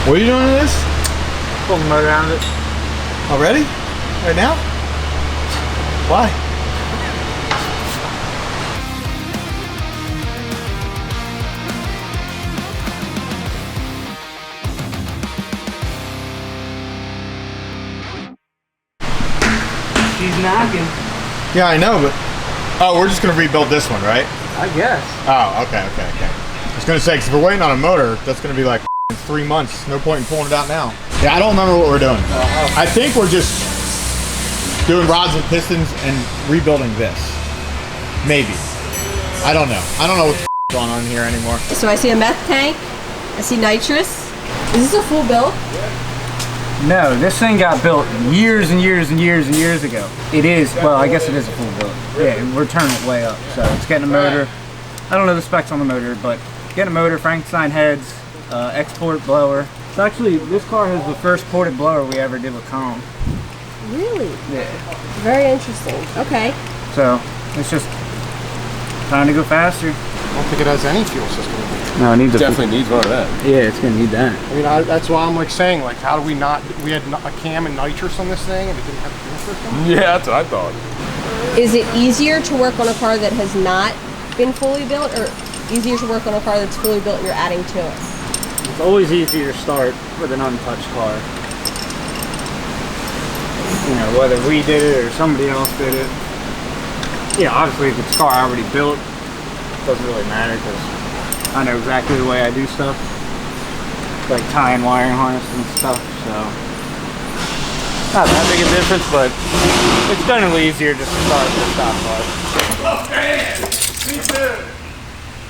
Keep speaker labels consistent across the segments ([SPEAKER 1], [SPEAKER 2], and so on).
[SPEAKER 1] What are you doing to this?
[SPEAKER 2] Pulling the motor out of it.
[SPEAKER 1] Already? Right now? Why?
[SPEAKER 2] She's knocking.
[SPEAKER 1] Yeah, I know, but... Oh, we're just going to rebuild this one, right?
[SPEAKER 2] I guess.
[SPEAKER 1] Oh, okay. I was going to say, because if we're waiting on a motor, that's going to be like 3 months. No point in pulling it out now. Yeah, I don't remember what we're doing. I think we're just doing rods and pistons and rebuilding this. Maybe. I don't know. I don't know what's going on here anymore.
[SPEAKER 3] So I see a meth tank. I see nitrous. Is this a full build?
[SPEAKER 2] No, this thing got built years and years and years and years ago. It is, well, I guess it is a full build. Yeah, we're turning it way up. So it's getting a motor. I don't know the specs on the motor, but getting a motor, Frankenstein heads, export blower. It's actually, this car has the first ported blower we ever did with Colin.
[SPEAKER 3] Really?
[SPEAKER 2] Yeah.
[SPEAKER 3] Very interesting. Okay.
[SPEAKER 2] So it's just trying to go faster.
[SPEAKER 4] I don't think it has any fuel system.
[SPEAKER 2] No, it needs
[SPEAKER 5] definitely needs one of that.
[SPEAKER 2] Yeah, it's gonna need that.
[SPEAKER 4] I mean, that's why I'm like saying, like, how do we not? We had a cam and nitrous on this thing, and it didn't have a fuel system.
[SPEAKER 5] Yeah, that's what I thought.
[SPEAKER 3] Is it easier to work on a car that has not been fully built, or easier to work on a car that's fully built and you're adding to it?
[SPEAKER 2] It's always easier to start with an untouched car. You know, whether we did it or somebody else did it. Yeah, obviously if it's a car already built, it doesn't really matter because I know exactly the way I do stuff. Like tying wiring harness and stuff, so. Not that big a difference, but it's definitely easier just to start with a stock car.
[SPEAKER 4] Oh man, me too.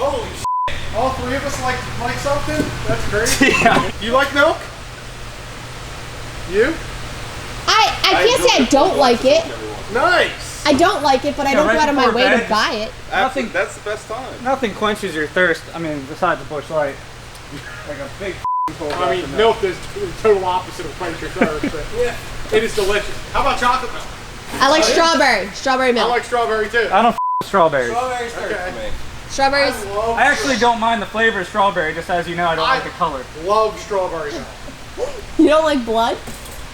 [SPEAKER 4] Holy shit! All three of us like something? That's crazy.
[SPEAKER 2] Yeah.
[SPEAKER 4] You like milk? You?
[SPEAKER 3] I can't say I don't like it.
[SPEAKER 4] Nice.
[SPEAKER 3] I don't like it, but I don't go out of my way to buy it.
[SPEAKER 5] Nothing. That's the best time.
[SPEAKER 2] Nothing quenches your thirst. I mean, besides the Busch Light. Like a big cold.
[SPEAKER 4] I mean, milk is the total opposite of quench your thirst, but yeah, it is delicious. How about chocolate milk?
[SPEAKER 3] I like strawberry milk.
[SPEAKER 4] I like strawberry too.
[SPEAKER 2] I don't with strawberries.
[SPEAKER 5] Strawberries for me.
[SPEAKER 3] Strawberries.
[SPEAKER 2] I actually don't mind the flavor of strawberry, just as you know, I don't like the color.
[SPEAKER 4] Love strawberry milk.
[SPEAKER 3] You don't like blood?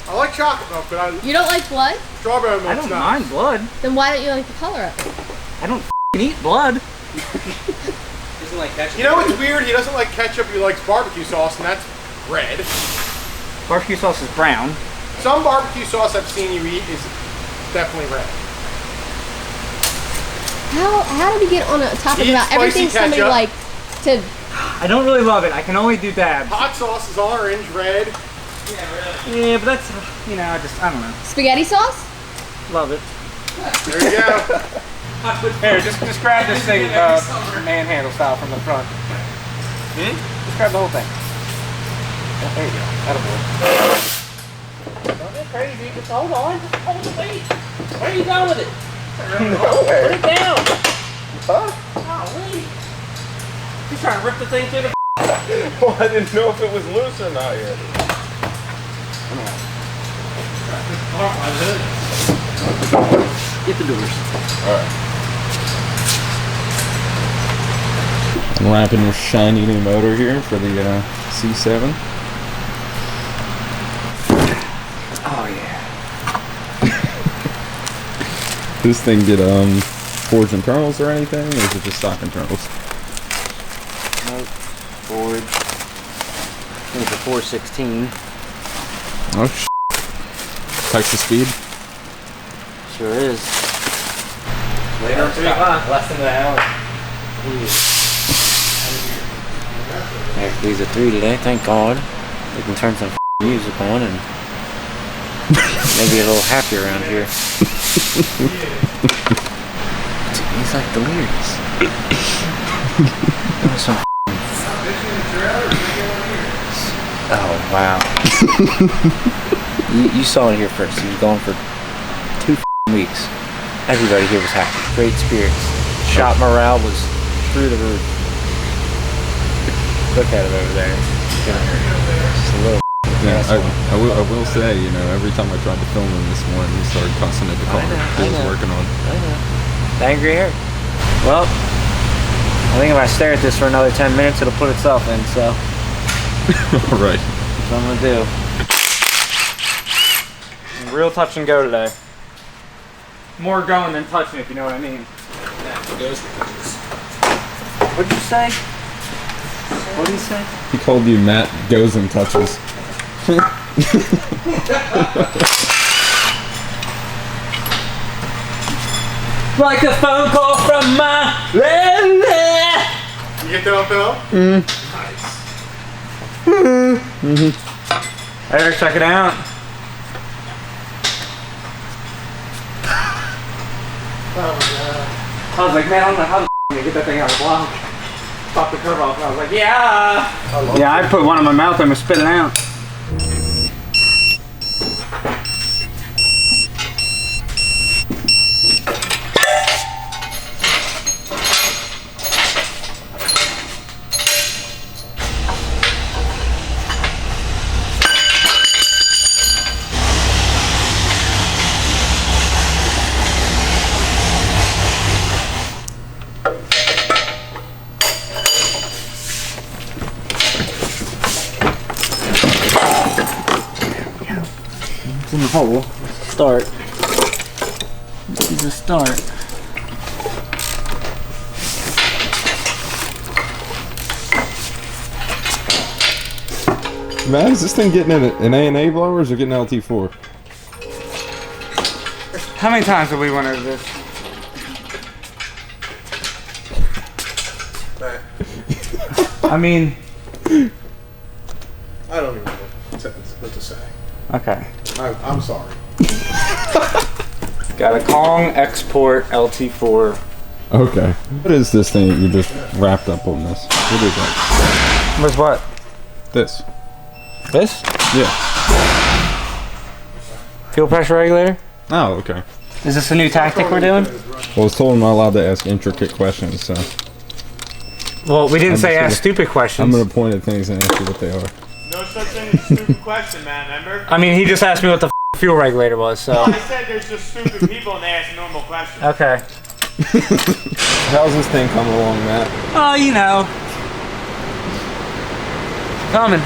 [SPEAKER 4] I like chocolate milk, but
[SPEAKER 3] You don't like blood?
[SPEAKER 4] strawberry milk.
[SPEAKER 2] I don't mind blood.
[SPEAKER 3] Then why don't you like the color of it?
[SPEAKER 2] I don't eat blood.
[SPEAKER 5] Doesn't like ketchup.
[SPEAKER 4] You know what's weird? He doesn't like ketchup. He likes barbecue sauce, and that's red.
[SPEAKER 2] Barbecue sauce is brown.
[SPEAKER 4] Some barbecue sauce I've seen you eat is definitely red.
[SPEAKER 3] How did we get on a topic
[SPEAKER 4] Eat
[SPEAKER 3] about everything
[SPEAKER 4] spicy
[SPEAKER 3] somebody
[SPEAKER 4] ketchup.
[SPEAKER 3] like to?
[SPEAKER 2] I don't really love it. I can only do dabs.
[SPEAKER 4] Hot sauce is orange, red.
[SPEAKER 2] Yeah, but that's, you know, I don't know.
[SPEAKER 3] Spaghetti sauce?
[SPEAKER 2] Love it.
[SPEAKER 4] There you go.
[SPEAKER 2] Here, just grab this thing manhandle style from the front. Just grab the whole thing. Oh, there you go. Attaboy. Don't get crazy. Just hold on. Just hold the weight. Where are you going with it?
[SPEAKER 5] Nowhere.
[SPEAKER 2] Put it down.
[SPEAKER 5] Huh?
[SPEAKER 2] Golly. He's trying to rip the thing through the
[SPEAKER 5] Well, I didn't know if it was loose or not yet.
[SPEAKER 2] Get the doors.
[SPEAKER 5] Alright. Unwrapping this shiny new motor here for the C7.
[SPEAKER 2] Oh yeah.
[SPEAKER 5] This thing get forged internals or anything, or is it just stock internals?
[SPEAKER 2] Nope. Forged. I think it's a 416.
[SPEAKER 5] Oh Texas speed.
[SPEAKER 2] Sure is.
[SPEAKER 6] Later, 3 o'clock. Less than an hour. Actually, it's a 3 today, thank God. We can turn some music on and maybe a little happy around here. He's like delirious. Some oh, wow. You saw it here first. He was gone for 2 weeks. Everybody here was happy. Great spirits. Shop morale was through the roof. Look at it over there. Just a little.
[SPEAKER 5] Yeah, I will say, you know, every time I tried to film him this morning, he started cussing at the car he was working on.
[SPEAKER 6] I know. Angry hair. Well, I think if I stare at this for another 10 minutes, it'll put itself in, so.
[SPEAKER 5] All right.
[SPEAKER 2] That's what I'm gonna do. Real touch and go today. More going than touching, if you know what I mean. What'd you say? What did he say?
[SPEAKER 5] He called you Matt Goes and Touches.
[SPEAKER 2] Like a phone call from my lady.
[SPEAKER 4] You get that on film? Nice.
[SPEAKER 2] Eric, check it out.
[SPEAKER 4] Oh my god.
[SPEAKER 2] I was like, man, I don't know how the to get that thing out of the block. Pop the curve off, and I was like, yeah. I put one in my mouth and I spit it out. In the hole. Start. This is a start.
[SPEAKER 5] Matt, is this thing getting an A&A blower or is it getting LT4?
[SPEAKER 2] How many times have we went over this? I mean,
[SPEAKER 4] I don't even know what to say.
[SPEAKER 2] okay.
[SPEAKER 4] I'm sorry.
[SPEAKER 2] Got a Kong Export LT4.
[SPEAKER 5] Okay. What is this thing that you just wrapped up on this? What is that?
[SPEAKER 2] What's what?
[SPEAKER 5] This.
[SPEAKER 2] This?
[SPEAKER 5] Yeah.
[SPEAKER 2] Fuel pressure regulator?
[SPEAKER 5] Oh, okay.
[SPEAKER 2] Is this a new tactic we're doing?
[SPEAKER 5] Well, I was told I'm not allowed to ask intricate questions, so
[SPEAKER 2] Well, we didn't
[SPEAKER 5] I'm
[SPEAKER 2] say
[SPEAKER 5] just
[SPEAKER 2] ask stupid questions.
[SPEAKER 5] I'm going to point at things and ask you what they are.
[SPEAKER 4] No such thing as a stupid question, man, remember?
[SPEAKER 2] I mean, he just asked me what the fuel regulator was, so.
[SPEAKER 4] I said there's just stupid people and they ask normal questions.
[SPEAKER 2] Okay.
[SPEAKER 5] How's this thing coming along, Matt?
[SPEAKER 2] Oh, you know. Coming.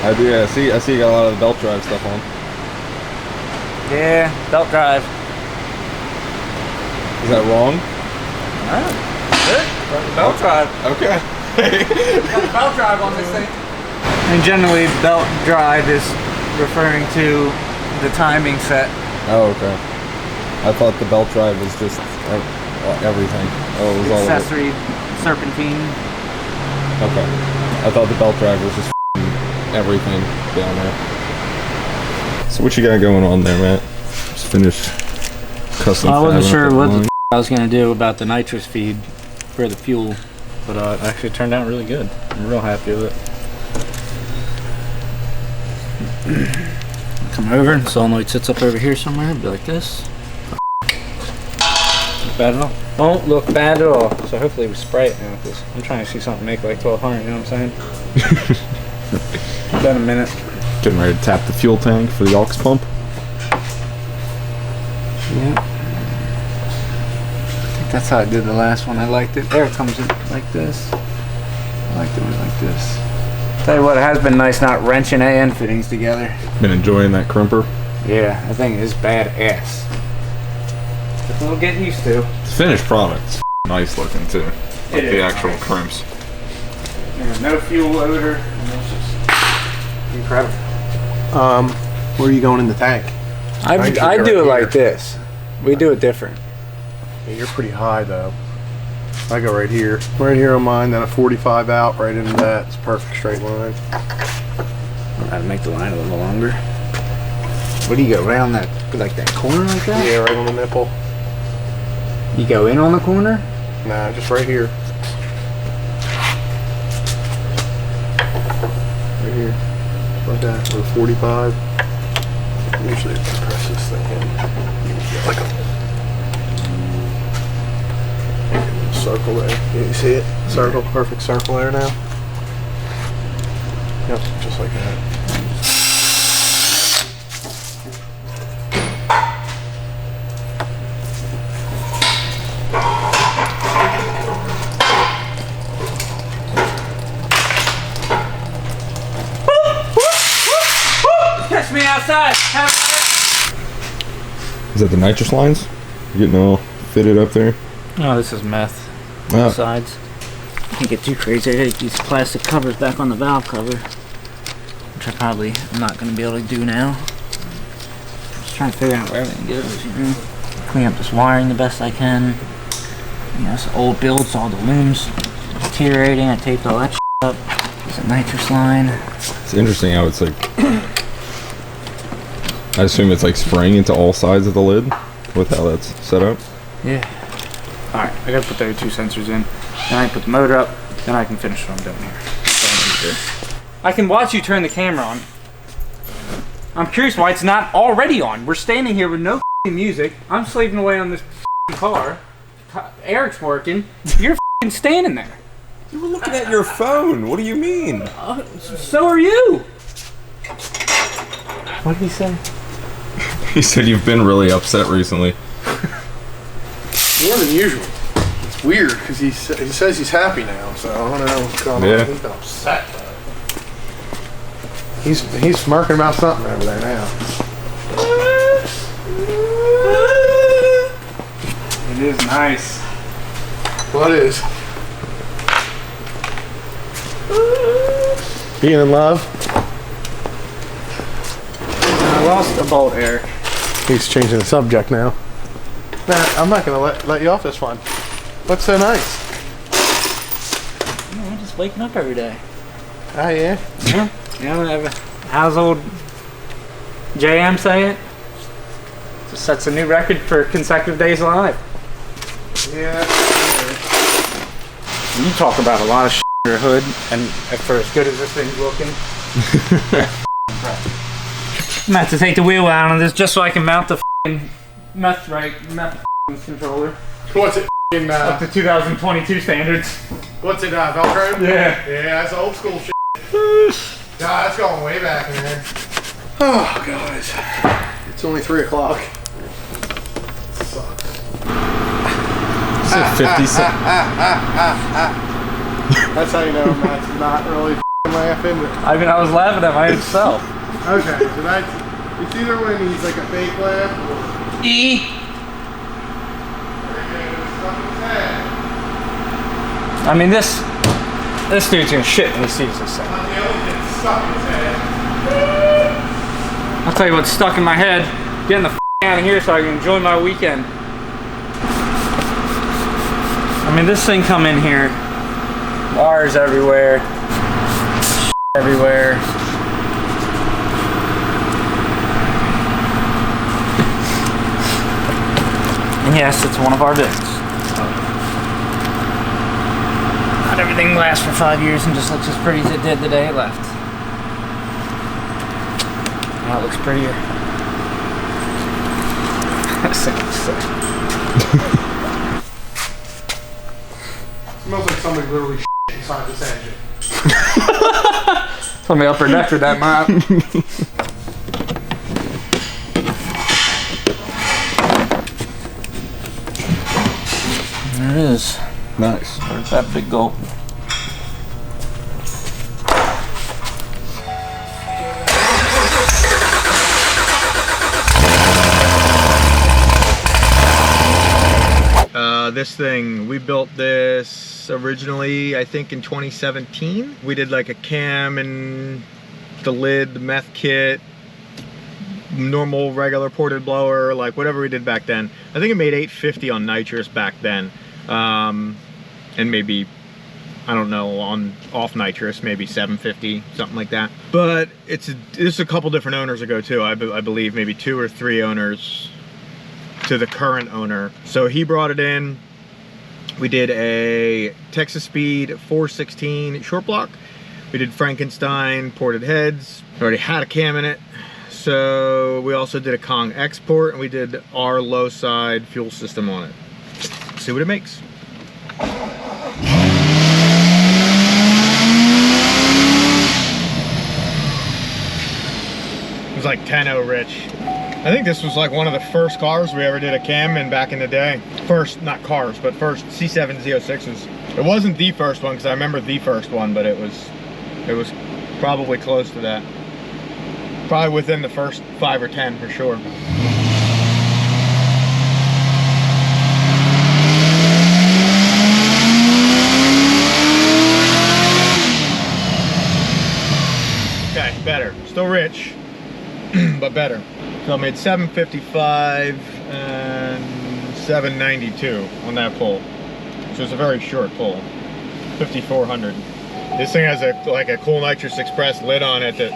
[SPEAKER 5] I do. Yeah, I see you got a lot of the belt drive stuff on.
[SPEAKER 2] Yeah, belt drive.
[SPEAKER 5] Is that wrong?
[SPEAKER 2] Good. Belt drive.
[SPEAKER 5] Okay.
[SPEAKER 2] Got the belt drive on this thing. And generally, belt drive is referring to the timing set.
[SPEAKER 5] Oh, okay. I thought the belt drive was just everything. Oh, it was all of it.
[SPEAKER 2] Accessory serpentine.
[SPEAKER 5] Okay. I thought the belt drive was just everything down there. So what you got going on there, Matt? Just finished custom.
[SPEAKER 2] I wasn't
[SPEAKER 5] fabbing
[SPEAKER 2] sure
[SPEAKER 5] up the
[SPEAKER 2] what
[SPEAKER 5] line.
[SPEAKER 2] I was gonna do about the nitrous feed for the fuel, but it actually turned out really good. I'm real happy with it. Come over, and the solenoid sits up over here somewhere. It'll be like this. Look bad at all. Don't look bad at all. So hopefully we spray it now, because I'm trying to see something make like 1200. You know what I'm saying? About a minute.
[SPEAKER 5] Getting ready to tap the fuel tank for the aux pump.
[SPEAKER 2] Yeah. I think that's how I did the last one. I liked it. There it comes in like this. I like doing it like this. Tell you what, it has been nice not wrenching AN fittings together.
[SPEAKER 5] Been enjoying that crimper.
[SPEAKER 2] Yeah, that thing is badass. It's a little getting used to.
[SPEAKER 5] The finished product's nice looking too. Like
[SPEAKER 2] It
[SPEAKER 5] the
[SPEAKER 2] is
[SPEAKER 5] actual
[SPEAKER 2] nice.
[SPEAKER 5] crimps.
[SPEAKER 2] There's no fuel odor, and it's just incredible.
[SPEAKER 4] Where are you going in the tank?
[SPEAKER 2] I do it like this. We do it different.
[SPEAKER 4] Yeah, you're pretty high though. I go right here on mine, then a 45 out, right into that. It's a perfect straight line.
[SPEAKER 2] How to make the line a little longer. What do you go around that, like that corner like that?
[SPEAKER 4] Yeah, right on the nipple.
[SPEAKER 2] You go in on the corner?
[SPEAKER 4] Nah, just right here. Right here. Like that, with a 45. Usually if I press this thing in, you get like a circle there. You see it? Circle, perfect circle there now. Yep, just like that.
[SPEAKER 2] outside.
[SPEAKER 5] Is that the nitrous lines? You're getting all fitted up there?
[SPEAKER 2] No, this is meth.
[SPEAKER 5] Oh.
[SPEAKER 2] Sides. Can't get too crazy. I gotta get these plastic covers back on the valve cover, which I probably am not gonna be able to do now. Just trying to figure out where everything goes, you know. Clean up this wiring the best I can. You know, it's old builds, all the looms deteriorating. I taped all that shit up. There's a nitrous line.
[SPEAKER 5] It's interesting how it's like, I assume it's like spraying into all sides of the lid with how that's set up.
[SPEAKER 2] Yeah. Alright, I gotta put the two sensors in. Then I can put the motor up. Then I can finish what I'm doing here. I can watch you turn the camera on. I'm curious why it's not already on. We're standing here with no music. I'm slaving away on this car. Eric's working. You're standing there.
[SPEAKER 5] You were looking at your phone. What do you mean?
[SPEAKER 2] So are you. What did he say?
[SPEAKER 5] He said you've been really upset recently.
[SPEAKER 4] More than usual. It's weird because he says he's happy now, so I don't know what's going on. He's been upset. He's smirking about something over there now.
[SPEAKER 2] It is nice.
[SPEAKER 4] What is? Being in love?
[SPEAKER 2] I lost a bolt, Eric.
[SPEAKER 4] He's changing the subject now. Nah, I'm not gonna let you off this one. What's so nice?
[SPEAKER 2] I'm just waking up every day.
[SPEAKER 4] Oh yeah?
[SPEAKER 2] Yeah, whatever. How's old JM say it? Just sets a new record for consecutive days alive.
[SPEAKER 4] Yeah.
[SPEAKER 2] You talk about a lot of shit in your hood, and for as good as this thing's looking, I'm gonna have to take the wheel out on this just so I can mount the meth controller.
[SPEAKER 4] What's it?
[SPEAKER 2] Up to 2022 standards.
[SPEAKER 4] What's it? Velcro?
[SPEAKER 2] Yeah.
[SPEAKER 4] Yeah, that's old school shit. God, that's going way back, man. Oh, guys. It's only 3 o'clock. Sucks.
[SPEAKER 5] 50 cents.
[SPEAKER 4] That's how you know Matt's not really laughing.
[SPEAKER 2] I mean, I was laughing at myself.
[SPEAKER 4] Okay, so that's, it's either when he's like a fake laugh or...
[SPEAKER 2] I mean, this dude's gonna shit when he sees this thing. I'll tell you what's stuck in my head. Getting the out of here so I can enjoy my weekend. I mean, this thing come in here. Wires everywhere. Everywhere. And yes, it's one of our bins. Not everything lasts for 5 years and just looks as pretty as it did the day it left. Now it looks prettier. This thing looks sick.
[SPEAKER 4] Smells like somebody literally shit inside this engine.
[SPEAKER 2] It's on the upper deck with that mop. There it is.
[SPEAKER 5] Nice.
[SPEAKER 2] There's that big gulp.
[SPEAKER 1] This thing, we built this originally, I think in 2017. We did like a cam and the lid, the meth kit, normal regular ported blower, like whatever we did back then. I think it made 850 on nitrous back then. And maybe, I don't know, on off nitrous, maybe 750, something like that. But this is a couple different owners ago too. I believe maybe 2 or 3 owners to the current owner. So he brought it in. We did a Texas Speed 416 short block. We did Frankenstein ported heads. We already had a cam in it. So we also did a Kong export, and we did our low side fuel system on it. See what it makes. It was like 10-0 rich. I think this was like one of the first cars we ever did a cam in back in the day. First, not cars, but first C7 Z06s. It wasn't the first one, because I remember the first one, but it was probably close to that. Probably within the first 5 or 10 for sure. Okay, better. Still rich, but better. So I made 755 and 792 on that pull, which was a very short pull. 5400. This thing has a cool nitrous express lid on it that,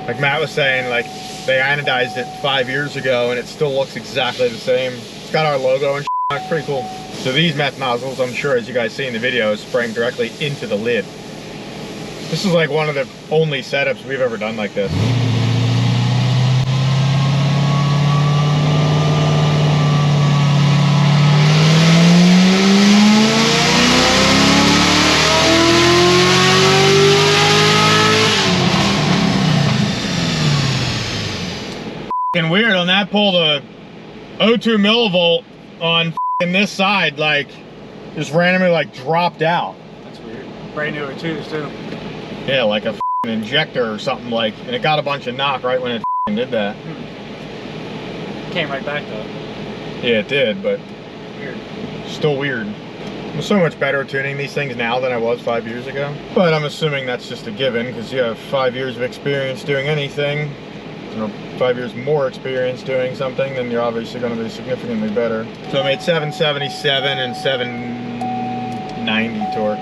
[SPEAKER 1] like Matt was saying, like they anodized it 5 years ago and it still looks exactly the same. It's got our logo and shit. It's pretty cool. So these meth nozzles, I'm sure as you guys see in the video, is spraying directly into the lid. This is like one of the only setups we've ever done like this. F***ing weird on that pull, the 0.2 millivolt on this side, like, just randomly like dropped out.
[SPEAKER 2] That's weird. Brand new O2s too.
[SPEAKER 1] Yeah, like a injector or something, like, and it got a bunch of knock right when it did that.
[SPEAKER 2] Came right back though.
[SPEAKER 1] Yeah, it did, but
[SPEAKER 2] Weird.
[SPEAKER 1] still weird. I'm so much better at tuning these things now than I was 5 years ago. But I'm assuming that's just a given, because you have 5 years of experience doing anything, or 5 years more experience doing something, then you're obviously going to be significantly better. So I made 777 and 790 torque.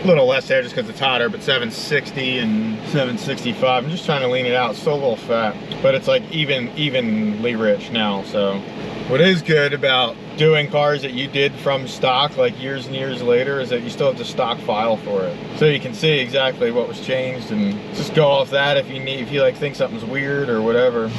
[SPEAKER 1] A little less there just because it's hotter, but 760 and 765. I'm just trying to lean it out. It's still a little fat, but it's like evenly rich now. So what is good about doing cars that you did from stock like years and years later is that you still have the stock file for it, so you can see exactly what was changed and just go off that if you like think something's weird or whatever.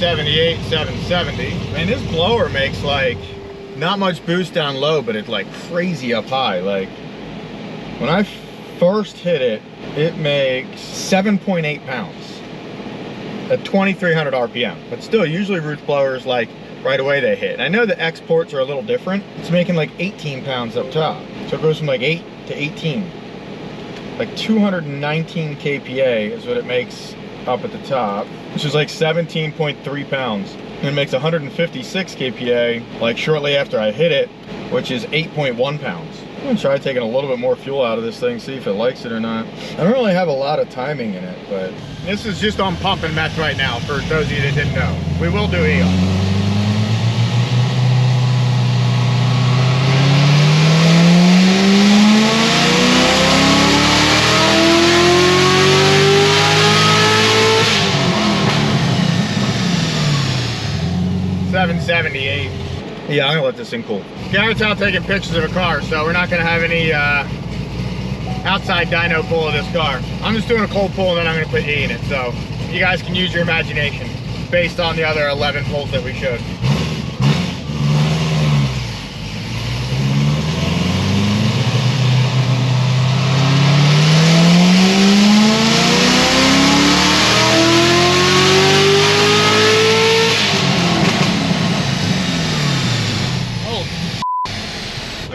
[SPEAKER 1] .78, 770. And this blower makes like not much boost down low, but it's like crazy up high. Like when I first hit it, it makes 7.8 pounds at 2,300 RPM. But still, usually roots blowers, like right away they hit. And I know the exports are a little different. It's making like 18 pounds up top. So it goes from like 8 to 18. Like 219 kPa is what it makes up at the top, which is like 17.3 pounds. And it makes 156 kPa like shortly after I hit it, which is 8.1 pounds. I'm gonna try taking a little bit more fuel out of this thing, see if it likes it or not. I don't really have a lot of timing in it, but this is just on pump and meth right now for those of you that didn't know. We will do EOS. .78. Yeah, I'm gonna let this thing cool. Garrett's out taking pictures of a car, so we're not gonna have any outside dyno pull of this car. I'm just doing a cold pull and then I'm gonna put E in it, so you guys can use your imagination based on the other 11 pulls that we showed.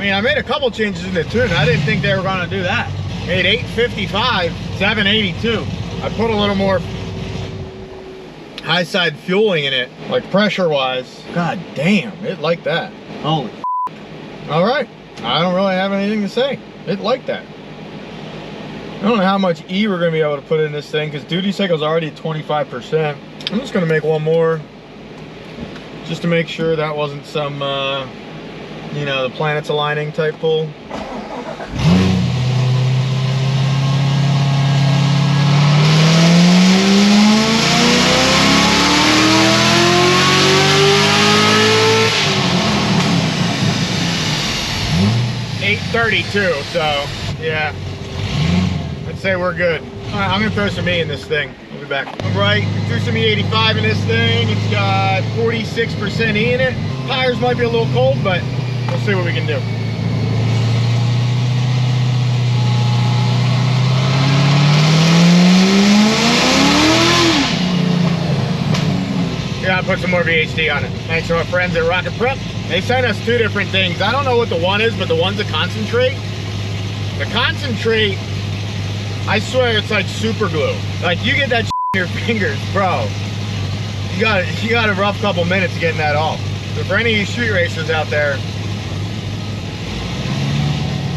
[SPEAKER 1] I made a couple changes in the tune. I didn't think they were going to do that. Made 855, 782. I put a little more high side fueling in it, like pressure wise. God damn, it liked that. Holy all right, I don't really have anything to say. It liked that. I don't know how much E we're going to be able to put in this thing because duty cycle's already at 25%. I'm just going to make one more just to make sure that wasn't some you know, the planets aligning type pull. .832, so yeah, I'd say we're good. All right, I'm gonna throw some E in this thing. I'll be back. All right, threw some E85 in this thing. It's got 46% E in it. Tires might be a little cold, but we'll see what we can do. Yeah, I put some more VHD on it. Thanks to our friends at Rocket Prep. They sent us 2 different things. I don't know what the one is, but the one's a concentrate. The concentrate, I swear it's like super glue. Like you get that in your fingers, bro. You got a rough couple minutes getting that off. So for any of you street racers out there,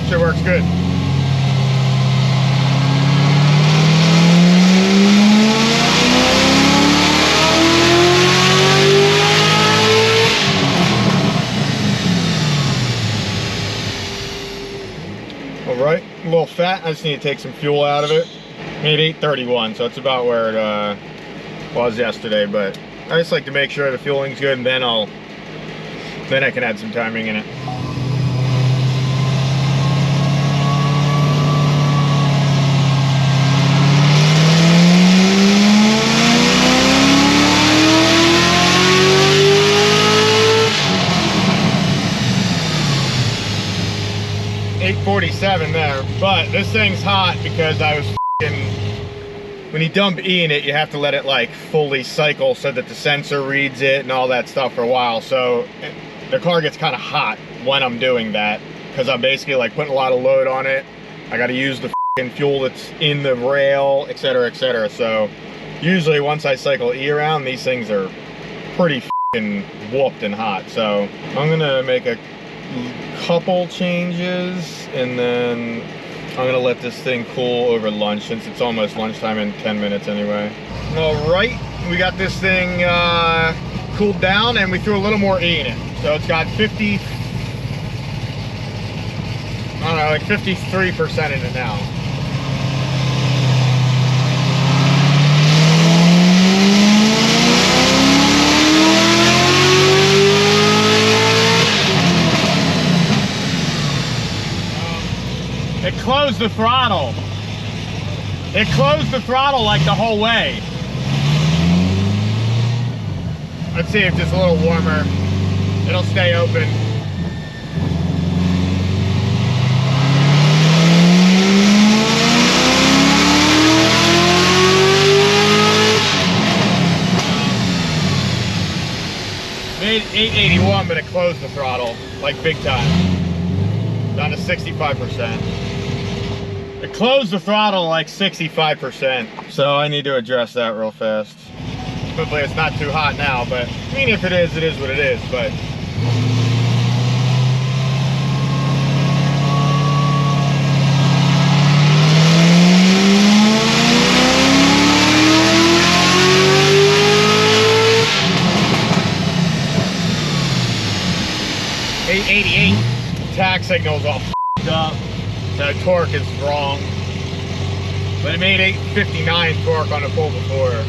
[SPEAKER 1] shit works good. Right, a little fat. I just need to take some fuel out of it. Made 831, so it's about where it was yesterday. But I just like to make sure the fueling's good, and then I can add some timing in it. .47 there, but this thing's hot because I was when you dump E in it, you have to let it like fully cycle so that the sensor reads it and all that stuff for a while. So the car gets kind of hot when I'm doing that because I'm basically like putting a lot of load on it. I got to use the fuel that's in the rail, etc., etc. So usually once I cycle E around, these things are pretty whooped and hot. So I'm gonna make a couple changes and then I'm gonna let this thing cool over lunch since it's almost lunchtime in 10 minutes anyway. All right, we got this thing cooled down and we threw a little more E in it. So it's got 50, I don't know, like 53% in it now. It closed the throttle. It closed the throttle like the whole way. Let's see if it's a little warmer. It'll stay open. Made 881, but it closed the throttle like big time. Down to 65%. It closed the throttle like 65%. So I need to address that real fast. Hopefully it's not too hot now, but I mean if it is what it is, but .888 tach signal's all up, so torque is wrong. But it made 859 torque on the pull before.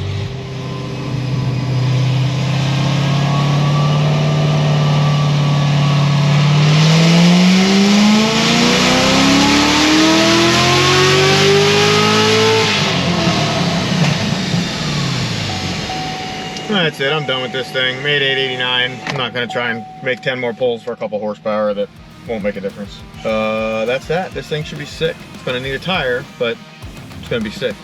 [SPEAKER 1] That's it, I'm done with this thing. Made 889. I'm not gonna try and make 10 more pulls for a couple horsepower that won't make a difference. That's that. This thing should be sick. It's gonna need a tire, but it's gonna be sick.